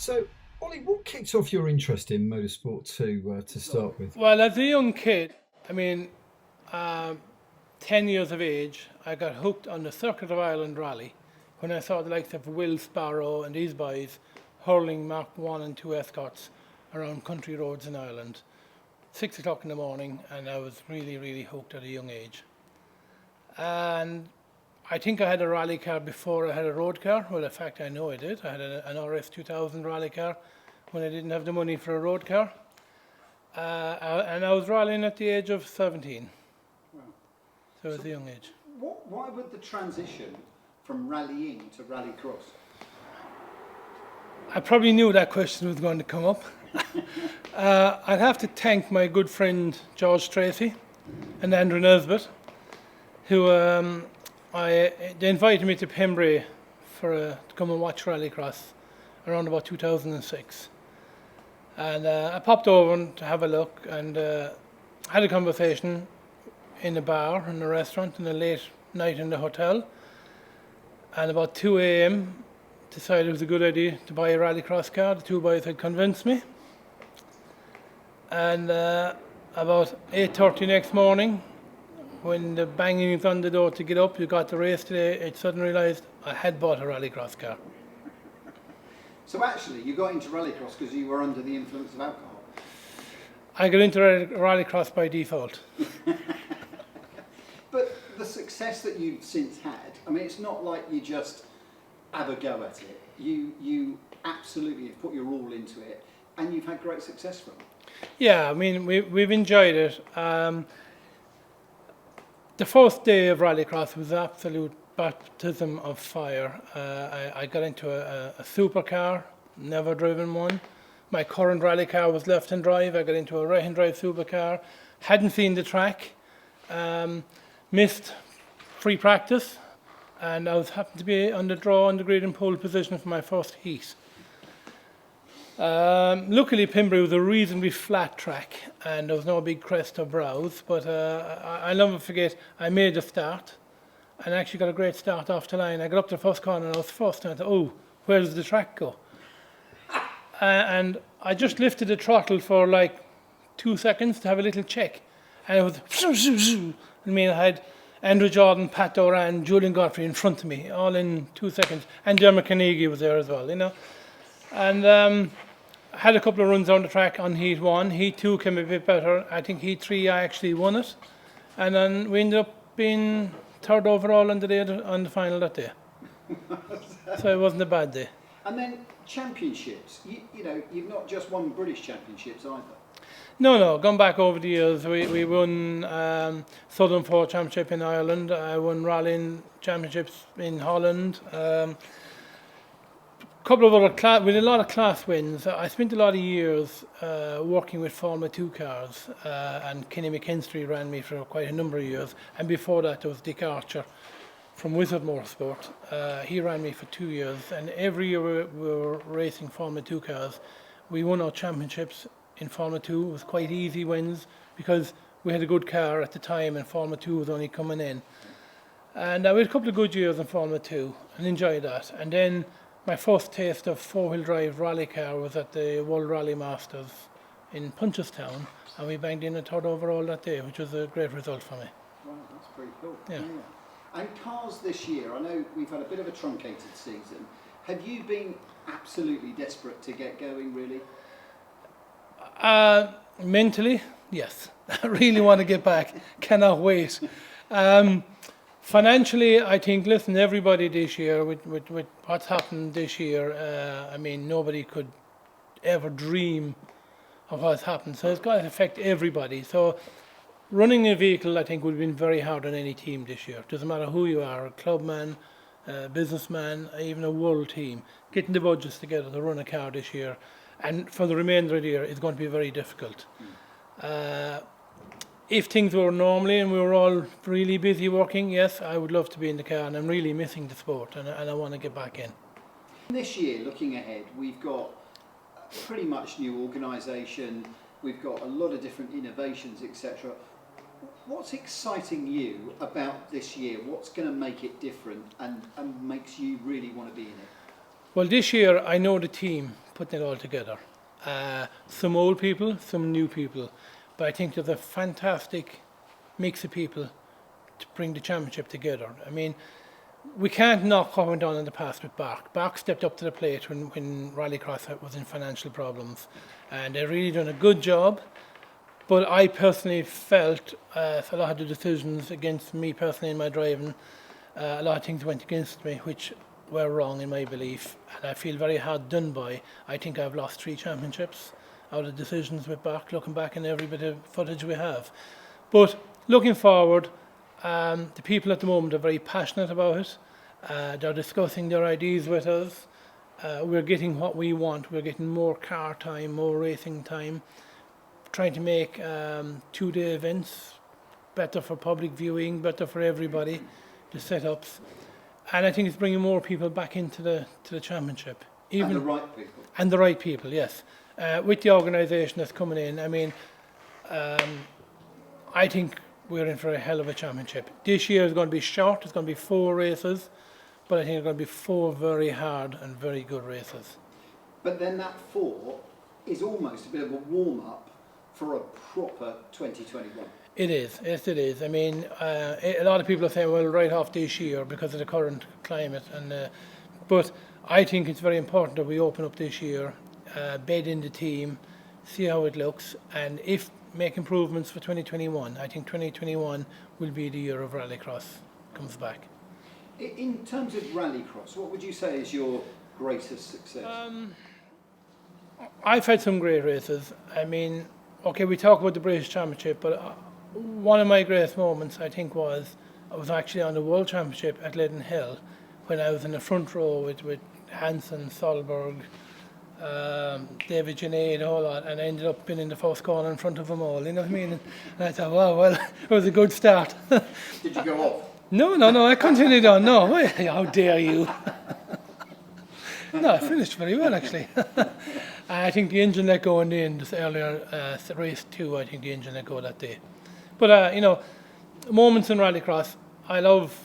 So, Ollie, what kicked off your interest in motorsport to start with? Well, as a young kid, I mean, um, 10 years of age, I got hooked on the Circuit of Ireland rally when I saw the likes of Will Sparrow and these boys hurling Mark 1 and 2 escorts around country roads in Ireland. 6 o'clock in the morning, and I was really, really hooked at a young age. And I think I had a rally car before I had a road car. Well, in fact, I know I did. I had an RS 2000 rally car when I didn't have the money for a road car. And I was rallying at the age of 17, Wow. so it was So a young age. why would the transition from rallying to rallycross? I probably knew that question was going to come up. I'd have to thank my good friend George Tracy and Andrew Nesbitt, who they invited me to Pembrey to come and watch Rallycross around about 2006. And I popped over to have a look and had a conversation in a bar, in a restaurant, in a late night in the hotel. And about 2 a.m. decided it was a good idea to buy a Rallycross car. The two boys had convinced me. And about 8:30 next morning, when the banging is on the door to get up, you got the race today, I suddenly realised I had bought a Rallycross car. So actually, you got into rallycross because you were under the influence of alcohol. I got into Rallycross by default. But the success that you've since had, I mean, it's not like you just have a go at it. You absolutely have put your all into it, and you've had great success from it. Yeah, I mean, we've enjoyed it. The first day of Rallycross was an absolute baptism of fire. I got into a supercar, never driven one. My current rally car was left-hand drive. I got into a right-hand drive supercar, hadn't seen the track, missed free practice, and I was happened to be on the draw on the grid in pole position for my first heat. Luckily, Pembrey was a reasonably flat track, and there was no big crest or brows. But I'll never forget, I made a start, and actually got a great start off the line. I got up to the first corner, and I was first, and I thought, oh, where does the track go? And I just lifted the throttle for like 2 seconds to have a little check, and it was, I mean, I had Andrew Jordan, Pat Doran, Julian Godfrey in front of me, all in 2 seconds, and Dermot Carnegie was there as well, you know. And I had a couple of runs on the track on Heat 1. Heat 2 came a bit better. I think Heat 3 I actually won it. And then we ended up being third overall on the final that day. So it wasn't a bad day. And then championships. You know, you've not just won British championships either. No, gone back over the years. We won Southern Four Championship in Ireland. I won Rallying Championships in Holland. Couple of other with a lot of class wins. I spent a lot of years working with Formula 2 cars, and Kenny McKinstry ran me for quite a number of years. And before that, there was Dick Archer from Wizard Motorsport. He ran me for 2 years, and every year we were racing Formula 2 cars. We won our championships in Formula 2. It was quite easy wins because we had a good car at the time, and Formula 2 was only coming in. And I had a couple of good years in Formula 2 and enjoyed that. And then my first taste of four-wheel drive rally car was at the World Rally Masters in Punchestown, and we banged in a third overall that day, which was a great result for me. Wow, that's pretty cool. Yeah. And cars this year, I know we've had a bit of a truncated season. Have you been absolutely desperate to get going, really? Mentally, yes. I really want to get back. Cannot wait. Financially, I think, listen, everybody this year, with what's happened this year, I mean, nobody could ever dream of what's happened. So it's got to affect everybody. So running a vehicle, I think, would have been very hard on any team this year. Doesn't matter who you are, a clubman, a businessman, even a world team. Getting the budgets together to run a car this year, and for the remainder of the year, is going to be very difficult. If things were normally and we were all really busy working, yes, I would love to be in the car, and I'm really missing the sport, and I want to get back in. This year, looking ahead, we've got a pretty much new organisation, we've got a lot of different innovations, etc. What's exciting you about this year? What's going to make it different and makes you really want to be in it? Well, this year I know the team putting it all together. Some old people, some new people, but I think there's a fantastic mix of people to bring the championship together. I mean, we can't knock what went on in the past with BRX. BRX stepped up to the plate when Rallycross was in financial problems, and they really done a good job. But I personally felt a lot of the decisions against me personally in my driving, a lot of things went against me, which were wrong in my belief, and I feel very hard done by. I think I've lost 3 championships out of decisions with BRX, looking back in every bit of footage we have. But looking forward, the people at the moment are very passionate about it. They're discussing their ideas with us. We're getting what we want. We're getting more car time, more racing time, trying to make 2-day events better for public viewing, better for everybody, the setups. And I think it's bringing more people back into the championship. And the right people. And the right people, yes. With the organisation that's coming in, I mean, I think we're in for a hell of a championship. This year is going to be short. It's going to be 4 races, but I think it's going to be 4 very hard and very good races. But then that 4 is almost a bit of a warm-up for a proper 2021. It is, yes it is. I mean, a lot of people are saying, well, right off this year because of the current climate. But I think it's very important that we open up this year, bed in the team, see how it looks, and if make improvements for 2021. I think 2021 will be the year of Rallycross comes back. In terms of Rallycross, what would you say is your greatest success? I've had some great races. I mean, okay, we talk about the British Championship, but one of my greatest moments, I think, was I was actually on the World Championship at Leaden Hill when I was in the front row with Hansen, Solberg, David Genet, the whole lot, and I ended up being in the first corner in front of them all, you know what I mean? And I thought, wow, well, it was a good start. Did you go off? No, I continued on. No, how dare you? No, I finished very well, actually. I think the engine let go in the end, this earlier race 2, I think the engine let go that day. But, you know, moments in Rallycross, I love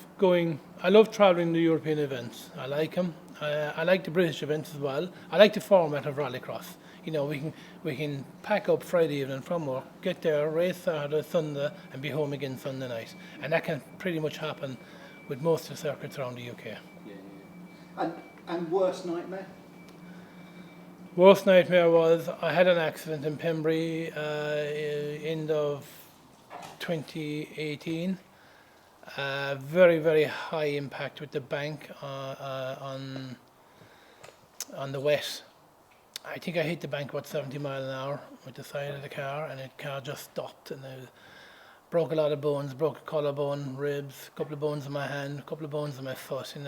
travelling the European events. I like them. I like the British events as well. I like the format of Rallycross. You know, we can pack up Friday evening from work, get there, race Saturday, Sunday, and be home again Sunday night. And that can pretty much happen with most of the circuits around the UK. Yeah. And worst nightmare? Worst nightmare was I had an accident in Pembrey end of 2018. Very, very high impact with the bank on the wet. I think I hit the bank about 70 miles an hour with the side of the car, and the car just stopped, and I broke a lot of bones, broke a collarbone, ribs, a couple of bones in my hand, a couple of bones in my foot, and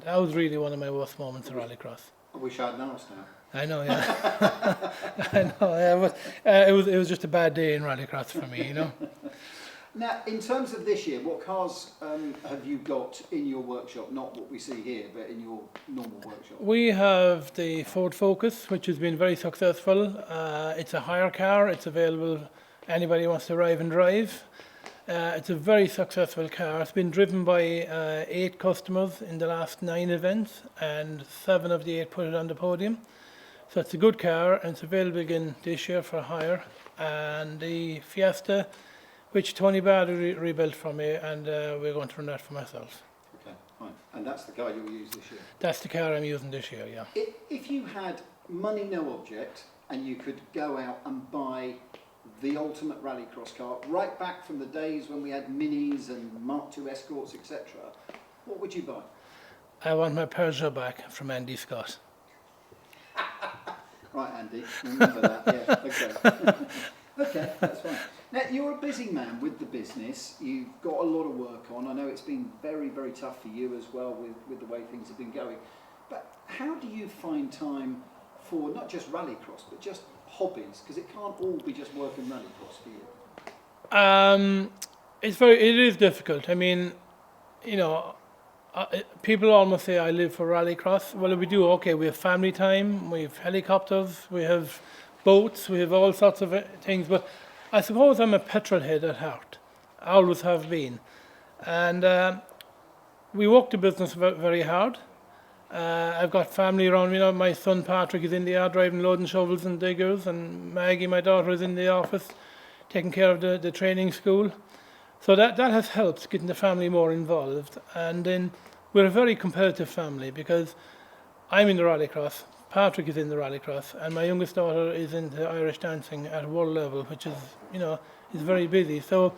that was really one of my worst moments of Rallycross. I wish I'd noticed now. I know, yeah. I know, yeah, it was just a bad day in Rallycross for me, you know. Now, in terms of this year, what cars have you got in your workshop? Not what we see here, but in your normal workshop. We have the Ford Focus, which has been very successful. It's a hire car. It's available. Anybody who wants to arrive and drive. It's a very successful car. It's been driven by 8 customers in the last 9 events, and 7 of the 8 put it on the podium. So it's a good car, and it's available again this year for hire. And the Fiesta, which Tony Bard rebuilt for me, and we're going to run that for myself. Okay, fine. And that's the car you'll use this year? That's the car I'm using this year, yeah. If you had money, no object, and you could go out and buy the ultimate Rallycross car, right back from the days when we had Minis and Mark II Escorts, etc., what would you buy? I want my Peugeot back from Andy Scott. Right, Andy, remember that, yeah, okay. Okay, that's fine. Now, you're a busy man with the business. You've got a lot of work on. I know it's been very, very tough for you as well with the way things have been going. But how do you find time for not just Rallycross, but just hobbies? Because it can't all be just work and Rallycross for you. It is difficult. I mean, you know, people almost say I live for Rallycross. Well, we do. Okay, we have family time, we have helicopters, we have boats, we have all sorts of things, but I suppose I'm a petrol head at heart. I always have been. And we work the business very hard. I've got family around me now. My son Patrick is in the yard driving loading shovels and diggers, and Maggie, my daughter, is in the office taking care of the training school. So that has helped getting the family more involved. And then we're a very competitive family because I'm in the Rallycross, Patrick is in the Rallycross, and my youngest daughter is into Irish dancing at world level, which is, is very busy. So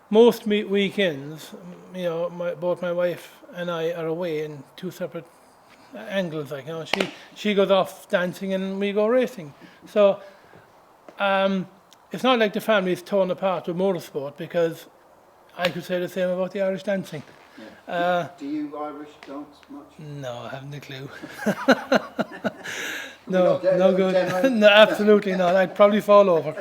most weekends, both my wife and I are away in two separate angles. Like, she goes off dancing and we go racing. So it's not like the family is torn apart with motorsport, because I could say the same about the Irish dancing. Yeah. Do you Irish dance much? No, I haven't a clue. No, no good. No, absolutely not. I'd probably fall over.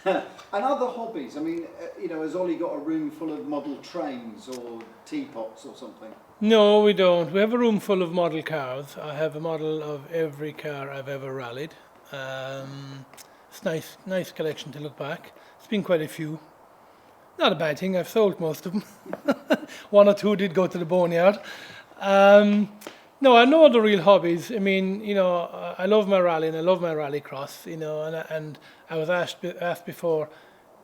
And other hobbies? I mean, has Ollie got a room full of model trains or teapots or something? No, we don't. We have a room full of model cars. I have a model of every car I've ever rallied. It's nice collection to look back. It's been quite a few. Not a bad thing. I've sold most of them. One or two did go to the boneyard. No, I know the real hobbies. I mean, I love my rallying. I love my rallycross. And I was asked before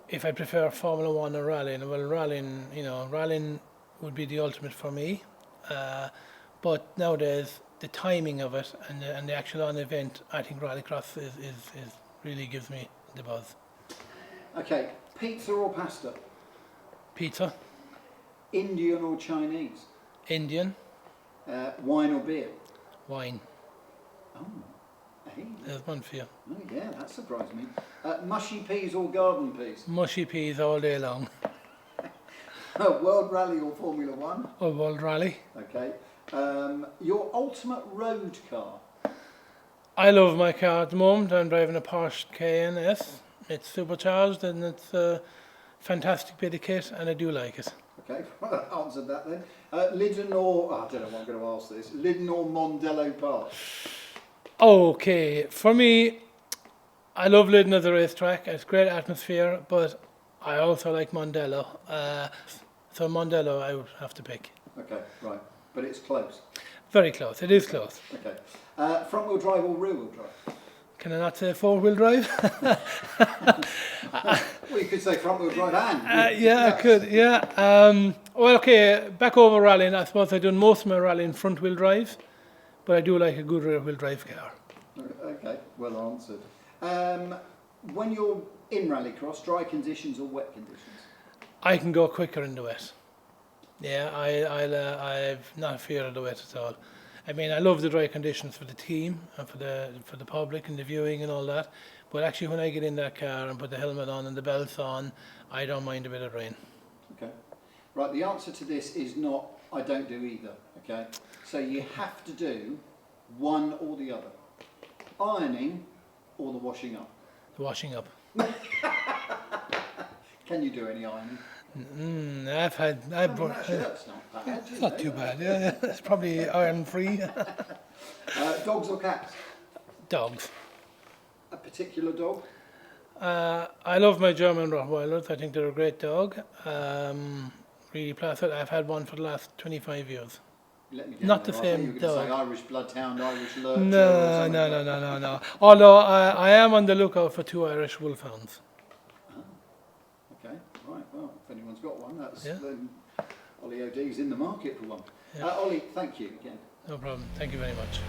if I prefer Formula One or rallying. Well, rallying would be the ultimate for me. But nowadays, the timing of it and the actual on event, I think rallycross is really gives me the buzz. Okay, pizza or pasta? Pizza. Indian or Chinese? Indian. Wine or beer? Wine. Oh, hey. There's one for you. Oh, yeah, that surprised me. Mushy peas or garden peas? Mushy peas all day long. World Rally or Formula One? Or World Rally. Okay. Your ultimate road car? I love my car at the moment. I'm driving a Porsche Cayenne S. It's supercharged and it's a fantastic bit of kit, and I do like it. Okay, well, I answered that then. Lyddon or, I don't know what I'm going to ask this, Lyddon or Mondello Park? Okay, for me, I love Lyddon as a racetrack. It's great atmosphere, but I also like Mondello. So Mondello I would have to pick. Okay, right, but it's close. Very close, it is close. Okay. Front wheel drive or rear wheel drive? Can I not say four-wheel drive? Well, you could say front wheel drive and. Yeah, I could, yeah. Well, okay, back over rallying, I suppose I've done most of my rallying front wheel drive, but I do like a good rear wheel drive car. Okay, well answered. When you're in rallycross, dry conditions or wet conditions? I can go quicker in the wet. Yeah, I've not a fear of the wet at all. I mean, I love the dry conditions for the team and for the public and the viewing and all that. But actually, when I get in that car and put the helmet on and the belts on, I don't mind a bit of rain. Okay. Right, the answer to this is not, I don't do either, okay? So you have to do one or the other. Ironing or the washing up. The washing up. Can you do any ironing? I've Shirt's not bad. it's not too bad, yeah. It's probably iron free. Dogs or cats? Dogs. A particular dog? I love my German Rottweilers. I think they're a great dog. Really placid. I've had one for the last 25 years. Let me get Not the there. same I thought you were dog. going to say Irish Bloodhound, Irish Lurcher. No. Although I am on the lookout for 2 Irish Wolfhounds. Okay, right. Well, if anyone's got one, that's Yeah. then Ollie O'D's in the market for one. Yeah. Ollie, thank you again. No problem. Thank you very much.